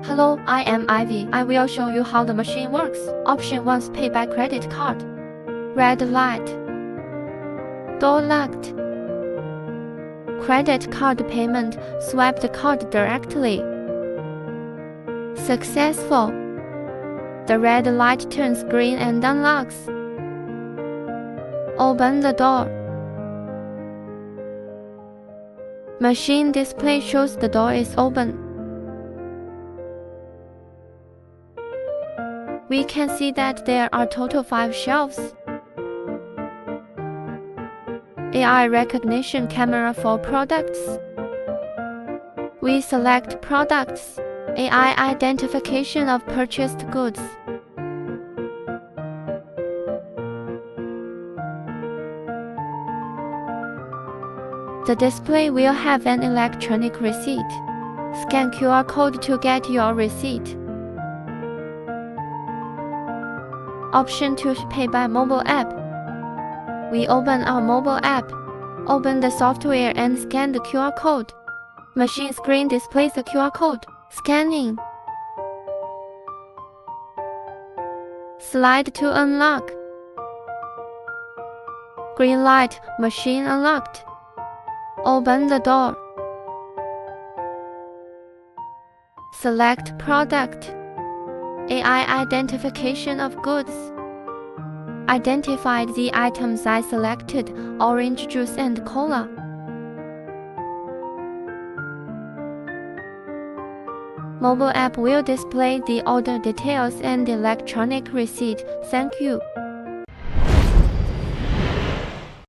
Hello, I am Ivy. I will show you how the machine works. Option 1, pay by credit card. Red light. Door locked. Credit card payment. Swipe the card directly. Successful. The red light turns green and unlocks. Open the door. Machine display shows the door is open. We can see that there are total 5 shelves. AI recognition camera for products. We select products. AI identification of purchased goods. The display will have an electronic receipt. Scan QR code to get your receipt. Option 2, pay by mobile app. We open our mobile app. Open the software and scan the QR code. Machine screen displays the QR code. Scanning. Slide to unlock. Green light, machine unlocked. Open the door. Select product. AI identification of goods. Identified the items I selected, orange juice and cola. Mobile app will display the order details and electronic receipt. Thank you.